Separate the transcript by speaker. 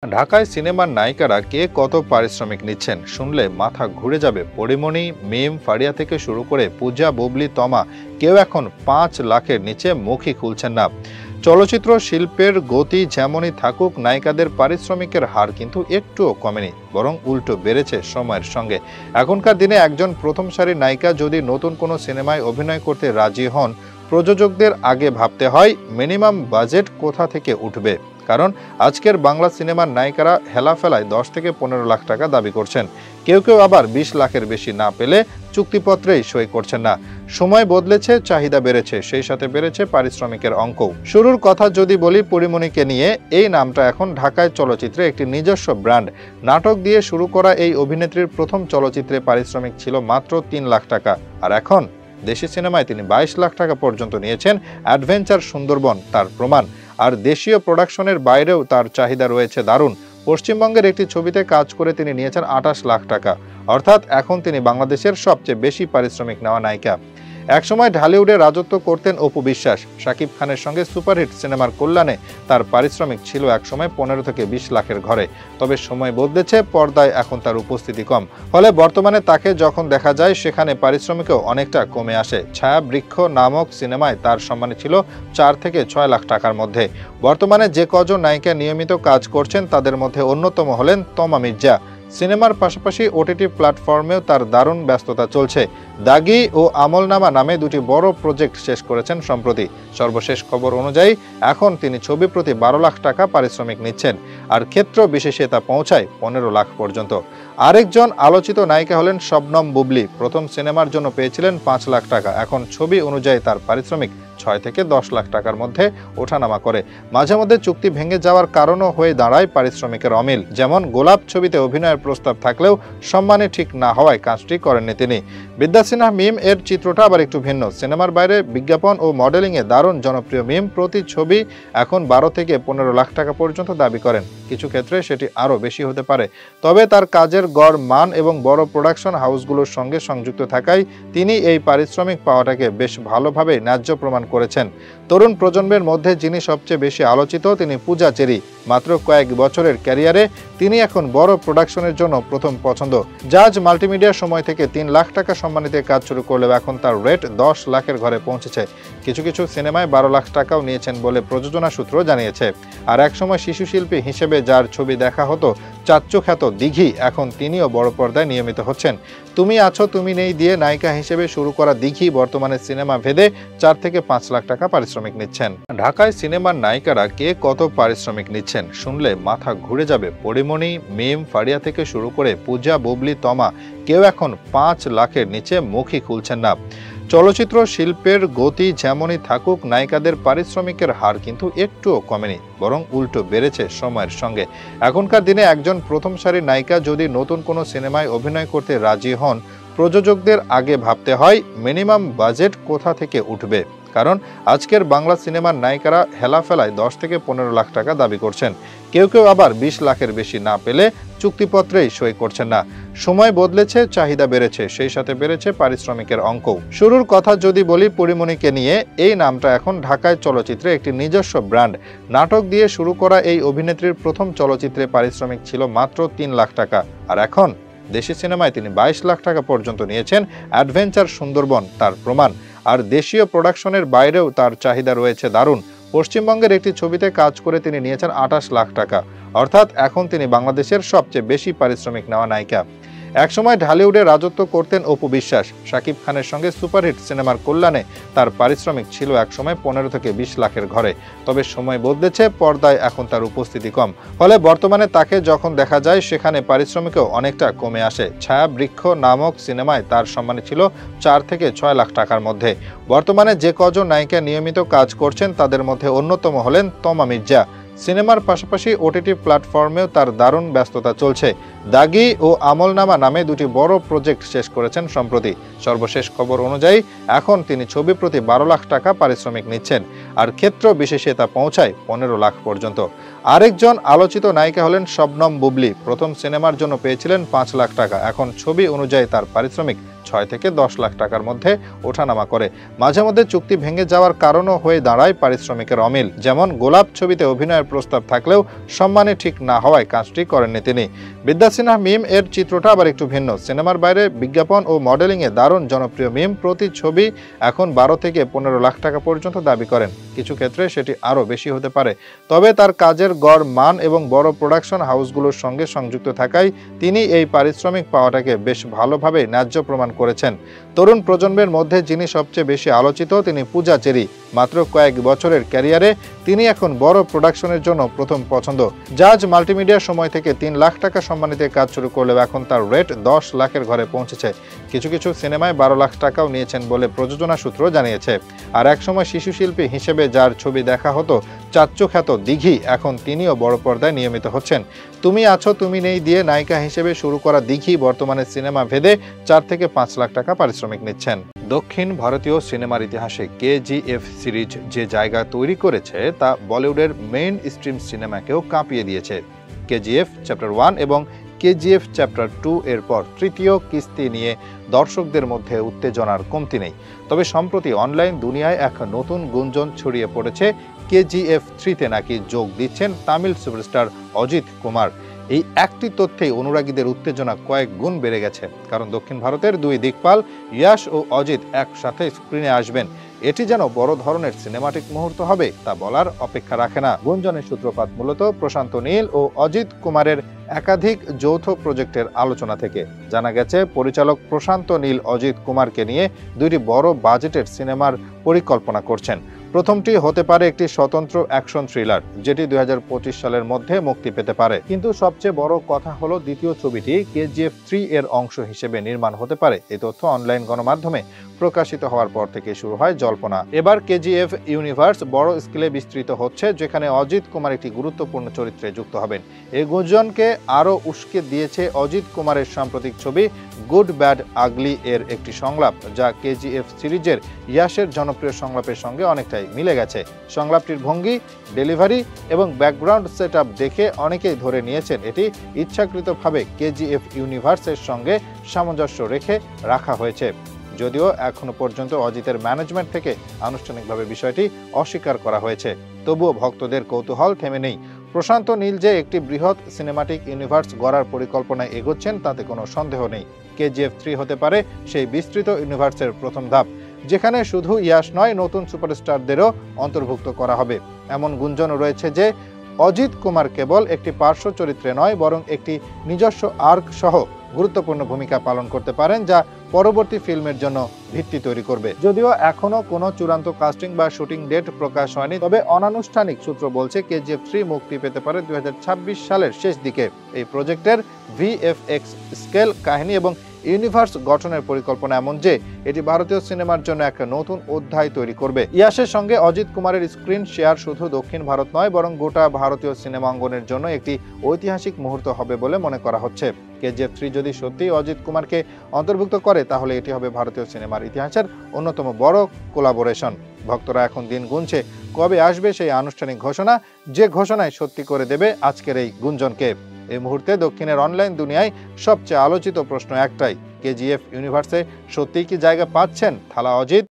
Speaker 1: ঢাকায় সিনেমার নায়িকারা কে কত পারিশ্রমিক নিচ্ছেন শুনলে মাথা ঘুরে যাবে। পরিমণি, মিম, ফারিয়া থেকে শুরু করে পূজা, বুবলি, তমা কেউ এখন ৫ লাখের নিচে মুখই খুলছেন না। চলচ্চিত্র শিল্পের গতি যেমনই থাকুক, নায়িকাদের পারিশ্রমিকের হার কিন্তু একটুও কমেনি, বরং উল্টো বেড়েছে সময়ের সঙ্গে। এখনকার দিনে একজন প্রথম সারির নায়িকা যদি নতুন কোনো সিনেমায় অভিনয় করতে রাজি হন, প্রযোজকদের আগে ভাবতে হয় মিনিমাম বাজেট কোথা থেকে উঠবে। কারণ আজকের বাংলা সিনেমার নায়িকারা হেলাফেলায় ১০ থেকে ১৫ লাখ টাকা দাবি করছেন। কেউ কেউ আবার ২০ লাখের বেশি না পেলে চুক্তিপত্রেই সই করছেন না। সময় বদলেছে, চাহিদা বেড়েছে, সেই সাথে বেড়েছে পারিশ্রমিকের অঙ্কও। শুরুর কথা যদি বলি পরিমণিকে নিয়ে, এই নামটা এখন ঢাকায় চলচ্চিত্রে একটি নিজস্ব ব্র্যান্ড। নাটক দিয়ে শুরু করা এই অভিনেত্রীর প্রথম চলচ্চিত্রে পারিশ্রমিক ছিল মাত্র ৩ লাখ টাকা, আর এখন দেশি সিনেমায় তিনি ২২ লাখ টাকা পর্যন্ত নিয়েছেন। অ্যাডভেঞ্চার সুন্দরবন তার প্রমাণ। আর দেশীয় প্রোডাকশনের বাইরেও তার চাহিদা রয়েছে দারুণ। পশ্চিমবঙ্গের একটি ছবিতে কাজ করে তিনি নিয়েছেন ২৮ লাখ টাকা, অর্থাৎ এখন তিনি বাংলাদেশের সবচেয়ে বেশি পারিশ্রমিক নেওয়া নায়িকা। একসময় ঢালিউডে রাজত্ব করতেন অপু বিশ্বাস। শাকিব খানের সঙ্গে সুপারহিট সিনেমার কল্যাণে তার পারিশ্রমিক ছিল একসময় ১৫ থেকে ২০ লাখের ঘরে। তবে সময় বদলেছে, পর্দায় এখন তার উপস্থিতি কম। ফলে বর্তমানে তাকে যখন দেখা যায়, সেখানে পারিশ্রমিকও অনেকটা কমে আসে। ছায়া বৃক্ষ নামক সিনেমায় তার সম্মান ছিল ৪ থেকে ৬ লাখ টাকার মধ্যে। বর্তমানে যে কজন নায়িকা নিয়মিত কাজ করছেন, তাদের মধ্যে অন্যতম হলেন তমা মির্জা। সিনেমার পাশাপাশি ওটিটি প্ল্যাটফর্মেও তার দারুণ ব্যস্ততা চলছে। দাগি ও আমলনামা নামে দুটি বড় প্রজেক্ট শেষ করেছেন সম্প্রতি। সর্বশেষ খবর অনুযায়ী এখন তিনি ছবি প্রতি ১২ লাখ টাকা পারিশ্রমিক নিচ্ছেন, আর ক্ষেত্র বিশেষে তা পৌঁছায় ১৫ লাখ পর্যন্ত। আরেকজন আলোচিত নায়িকা হলেন শবনম বুবলি। প্রথম সিনেমার জন্য পেয়েছিলেন ৫ লাখ টাকা, এখন ছবি অনুযায়ী তার পারিশ্রমিক ৬ থেকে ১০ লাখ টাকার মধ্যে ওঠানামা করে। মাঝে মধ্যে চুক্তি ভেঙে যাওয়ার কারণও হয়ে দাঁড়ায় পারিশ্রমিকের অমিল। যেমন গোলাপ ছবিতে অভিনয়ের প্রস্তাব থাকলেও সম্মানে ঠিক না হওয়ায় কাজটি করেননি তিনি। বিদ্যা সিনহা মিম এর চিত্রটা আবার একটু ভিন্ন। সিনেমার বাইরে বিজ্ঞাপন ও মডেলিংয়ে দারুণ জনপ্রিয় মিম প্রতি ছবি এখন ১২ থেকে ১৫ লাখ টাকা পর্যন্ত দাবি করেন। কিছু ক্ষেত্রে সেটি আরও বেশি হতে পারে। তবে তার কাজের গড় মান এবং বড় প্রোডাকশন হাউসগুলোর সঙ্গে সংযুক্ত থাকায় তিনি এই পারিশ্রমিক পাওয়াটাকে বেশ ভালোভাবে ন্যায্য প্রমাণ করেছেন। তরুণ প্রজন্মের মধ্যে যিনি সবচেয়ে বেশি আলোচিত, তিনি পূজা চেরি। মাত্র কয়েক বছরের ক্যারিয়ারে তিনি এখন বড় প্রোডাকশনের জন্য প্রথম পছন্দ। জাজ মাল্টিমিডিয়ার সময় থেকে ৩ লাখ টাকা সম্মানিতে কাজ শুরু করলেও এখন তার রেট ১০ লাখের ঘরে পৌঁছেছে। কিছু কিছু সিনেমায় ১২ লাখ টাকাও নিয়েছেন বলে প্রযোজনা সূত্র জানিয়েছে। আর একসময় শিশু শিল্পী হিসেবে যার ছবি দেখা হতো, চাচ্চু খ্যাত দিঘি, এখন তিনিও বড় পর্দায় নিয়মিত হচ্ছেন। তুমি আছো তুমি নেই দিয়ে নায়িকা হিসেবে শুরু করা দিঘি বর্তমানে সিনেমা ভেদে ৪ থেকে ৫ লাখ টাকা পারিশ্রমিক নিচ্ছেন। ঢাকায় সিনেমার নায়িকারা কে কত পারিশ্রমিক নিচ্ছেন শুনলে মাথা ঘুরে যাবে। পরিমণি, মিম, ফারিয়া থেকে শুরু করে পূজা, বুবলি, তমা কেউ এখন ৫ লাখের নিচে মুখই খুলছেন না। চলচ্চিত্র শিল্পের গতি যেমনই থাকুক, নায়িকাদের পারিশ্রমিকের হার কিন্তু একটুও কমেনি, বরং উল্টো বেড়েছে সময়ের সঙ্গে। এখনকার দিনে একজন প্রথম সারির নায়িকা যদি নতুন কোনো সিনেমায় অভিনয় করতে রাজি হন, প্রযোজকদের আগে ভাবতে হয় মিনিমাম বাজেট কোথা থেকে উঠবে। কারণ আজকের বাংলা সিনেমার নায়িকারা হেলাফেলায় ১০ থেকে ১৫ লাখ টাকা দাবি করছেন। কেউ কেউ আবার ২০ লাখের বেশি না পেলে চুক্তিপত্রেই সই করছেন না। সময় বদলেছে, চাহিদা বেড়েছে, সেই সাথে বেড়েছে পারিশ্রমিকের অঙ্কও। শুরুর কথা যদি বলি পরিমণিকে নিয়ে, এই নামটা এখন ঢাকায় চলচ্চিত্রে একটি নিজস্ব ব্র্যান্ড। নাটক দিয়ে শুরু করা এই অভিনেত্রীর প্রথম চলচ্চিত্রে পারিশ্রমিক ছিল মাত্র ৩ লাখ টাকা, আর এখন দেশি সিনেমায় তিনি ২২ লাখ টাকা পর্যন্ত নিয়েছেন। অ্যাডভেঞ্চার সুন্দরবন তার প্রমাণ। আর দেশীয় প্রোডাকশনের বাইরেও তার চাহিদা রয়েছে দারুণ। পশ্চিমবঙ্গের একটি ছবিতে কাজ করে তিনি নিয়েছেন ২৮ লাখ টাকা, অর্থাৎ এখন তিনি বাংলাদেশের সবচেয়ে বেশি পারিশ্রমিক নেওয়া নায়িকা। একসময় ঢালিউডে রাজত্ব করতেন অপু বিশ্বাস। শাকিব খানের সঙ্গে সুপারহিট সিনেমার কল্যাণে তার পারিশ্রমিক ছিল একসময় ১৫ থেকে ২০ লাখের ঘরে। তবে সময় বদলেছে, পর্দায় এখন তার উপস্থিতি কম। ফলে বর্তমানে তাকে যখন দেখা যায়, সেখানে পারিশ্রমিকও অনেকটা কমে আসে। ছায়া বৃক্ষ নামক সিনেমায় তার সম্মান ছিল ৪ থেকে ৬ লাখ টাকার মধ্যে। বর্তমানে যে কজন নায়িকা নিয়মিত কাজ করছেন, তাদের মধ্যে অন্যতম হলেন তমা মির্জা। সিনেমার পাশাপাশি ওটিটি প্ল্যাটফর্মেও তার দারুণ ব্যস্ততা চলছে। দাগি ও আমলনামা নামে দুটি বড় প্রজেক্ট শেষ করেছেন সম্প্রতি। সর্বশেষ খবর অনুযায়ী এখন তিনি ছবি প্রতি ১২ লাখ টাকা পারিশ্রমিক নিচ্ছেন, আর ক্ষেত্র বিশেষে তা পৌঁছায় ১৫ লাখ পর্যন্ত। আরেকজন আলোচিত নায়িকা হলেন শবনম বুবলী। প্রথম সিনেমার জন্য পেয়েছিলেন 5 লাখ টাকা। এখন ছবি অনুযায়ী তার পারিশ্রমিক 6 থেকে 10 লাখ টাকার মধ্যে ওঠানামা করে। মাঝে মধ্যে চুক্তি ভেঙে যাওয়ার কারণও হয়ে দাঁড়ায় পারিশ্রমিকের অমিল। যেমন গোলাপ ছবিতে অভিনয়ের প্রস্তাব থাকলেও সম্মানে ঠিক না হওয়ায় কাজটি করেননি তিনি। বিদ্যা সিনহা মিম এর চিত্রটা আবার একটু ভিন্ন। সিনেমার বাইরে বিজ্ঞাপন ও মডেলিংয়ে দারুণ জনপ্রিয় মিম প্রতি ছবি এখন 12 থেকে 15 লাখ টাকা পর্যন্ত দাবি করেন। কিছু ক্ষেত্রে সেটি আরও বেশি হতে পারে। তবে তার কাজের গড় মান এবং বড় প্রোডাকশন হাউসগুলোর সঙ্গে সংযুক্ত থাকায় তিনি এই পারিশ্রমিক পাওয়াটাকে বেশ ভালোভাবে ন্যায্য প্রমাণ করেছেন। তরুণ প্রজন্মের মধ্যে যিনি সবচেয়ে বেশি আলোচিত তিনি পূজা চেরি। মাত্র কয়েক বছরের ক্যারিয়ারে তিনি এখন বড় প্রোডাকশনের জন্য প্রথম পছন্দ। জাজ মাল্টিমিডিয়া সময় থেকে 3 লাখ টাকা সম্মানিত কাজ শুরু করলেও এখন তার রেট 10 লাখের ঘরে পৌঁছেছে। কিছু কিছু সিনেমায় 12 লাখ টাকাও নিয়েছেন বলে প্রযোজনা সূত্র জানিয়েছে। আর একসময় শিশু শিল্পী হিসেবে যার ছবি দেখা হতো চাচ্চু খ্যাত দিঘি, এখন তিনিও বড় পর্দায় নিয়মিত হচ্ছেন। তুমি আছো তুমি নেই দিয়ে নায়িকা হিসেবে শুরু করা দিঘি বর্তমানে সিনেমা ভেদে 4 থেকে 5 লাখ টাকা পারিশ্রমিক নিচ্ছেন। দক্ষিণ ভারতীয় সিনেমার ইতিহাসে কেজিএফ সিরিজ যে জায়গা তৈরি করেছে তা বলিউডের মেইন স্ট্রিম সিনেমাকেও কাঁপিয়ে দিয়েছে। কেজিএফ চ্যাপ্টার 1 এবং কেজিএফ চ্যাপ্টার 2 এর পর তৃতীয় কিস্তি নিয়ে দর্শকদের মধ্যে উত্তেজনার কমতি নেই। তবে সম্প্রতি অনলাইন দুনিয়ায় এক নতুন গুঞ্জন ছড়িয়ে পড়েছে কেজিএফ 3-তে নাকি যোগ দিচ্ছেন তামিল সুপারস্টার অজিত কুমার। এই একটি তথ্যেই অনুরাগীদের উত্তেজনা কয়েক গুণ বেড়ে গেছে। কারণ দক্ষিণ ভারতের দুই দিকপাল ইয়াশ ও অজিত একসাথে স্ক্রিনে আসবেন। এটি যেন বড় ধরনের সিনেমাটিক মুহূর্ত হবে তা বলার অপেক্ষা রাখে না। গুঞ্জনের সূত্রপাত মূলত প্রশান্ত নীল ও অজিত কুমারের একাধিক যৌথ প্রজেক্টের আলোচনা থেকে। জানা গেছে পরিচালক প্রশান্ত নীল অজিত কুমারকে নিয়ে দুইটি বড় বাজেটের সিনেমার পরিকল্পনা করছেন। প্রথমটি হতে পারে একটি স্বতন্ত্র অ্যাকশন থ্রিলার, যেটি 2025 সালের মধ্যে মুক্তি পেতে পারে। কিন্তু সবচেয়ে বড় কথা হলো দ্বিতীয় ছবিটি কেজিএফ 3 এর অংশ হিসেবে নির্মাণ হতে পারে। এই তথ্য অনলাইন গণমাধ্যমে প্রকাশিত হওয়ার পর থেকে শুরু হয় জল্পনা। এবার কেজিএফ ইউনিভার্স বড় স্কেলে বিস্তৃত হচ্ছে, যেখানে অজিত কুমার একটি গুরুত্বপূর্ণ চরিত্রে যুক্ত হবেন। এই গুঞ্জনকে আরও উস্কে দিয়েছে অজিত কুমারের সাম্প্রতিক ছবি গুড ব্যাড আগলি এর একটি সংলাপ, যা কেজিএফ সিরিজের ইয়াশের জনপ্রিয় সংলাপের সঙ্গে অনেকটাই মিলে গেছে। সংলাপটির ভঙ্গি, ডেলিভারি এবং ব্যাকগ্রাউন্ড সেটআপ দেখে অনেকেই ধরে নিয়েছেন এটি ইচ্ছাকৃতভাবে কেজিএফ ইউনিভার্সের সঙ্গে সামঞ্জস্য রেখে রাখা হয়েছে। যদিও এখনো পর্যন্ত অজিতের ম্যানেজমেন্ট থেকে আনুষ্ঠানিকভাবে বিষয়টি অস্বীকার করা হয়েছে, তবুও ভক্তদের কৌতূহল থেমে নেই। প্রশান্ত নীল যে একটি বৃহৎ সিনেমাটিক ইউনিভার্স গড়ার পরিকল্পনায় এগোচ্ছেন তাতে কোনো সন্দেহ নেই। কেজিএফ 3 হতে পারে সেই বিস্তৃত ইউনিভার্সের প্রথম ধাপ, যেখানে শুধু ইয়াশ নয়, নতুন সুপারস্টারদেরও অন্তর্ভুক্ত করা হবে। এমন গুঞ্জন রয়েছে যে অজিত কুমার কেবল একটি পার্শ্ব চরিত্রে নয়, বরং একটি নিজস্ব আর্ক সহ গুরুত্বপূর্ণ ভূমিকা পালন করতে পারেন, যা পরবর্তী ফিল্মের জন্য ভিত্তি তৈরি করবে। যদিও এখনো কোনো চূড়ান্ত কাস্টিং বা শুটিং ডেট প্রকাশ হয়নি, তবে অনানুষ্ঠানিক সূত্র বলছে কেজিএফ 3 মুক্তি পেতে পারে 2026 সালের শেষ দিকে। এই প্রজেক্টের ভিএফএক্স স্কেল, কাহিনী এবং ইউনিভার্স গঠনের পরিকল্পনা এমন যে এটি ভারতীয় সিনেমার জন্য এক নতুন অধ্যায় তৈরি করবে। ইয়াশের সঙ্গে অজিত কুমারের স্ক্রিন শেয়ার শুধু দক্ষিণ ভারত নয়, বরং গোটা ভারতীয় সিনেমা অঙ্গনের জন্য একটি ঐতিহাসিক মুহূর্ত হবে বলে মনে করা হচ্ছে। কেজিএফ 3 যদি সত্যি অজিত কুমারকে অন্তর্ভুক্ত করে তাহলে এটি হবে ভারতীয় সিনেমার ইতিহাসের অন্যতম বড় কোলাবোরেশন। ভক্তরা এখন দিন গুনছে কবে আসবে সেই আনুষ্ঠানিক ঘোষণা, যে ঘোষণায় সত্যি করে দেবে আজকের এই গুঞ্জনকে। এই মুহূর্তে দক্ষিণের অনলাইন দুনিয়ায় সবচেয়ে আলোচিত প্রশ্ন একটাই, কেজিএফ ইউনিভার্সে সত্যিই কি জায়গা পাচ্ছেন থালা অজিত?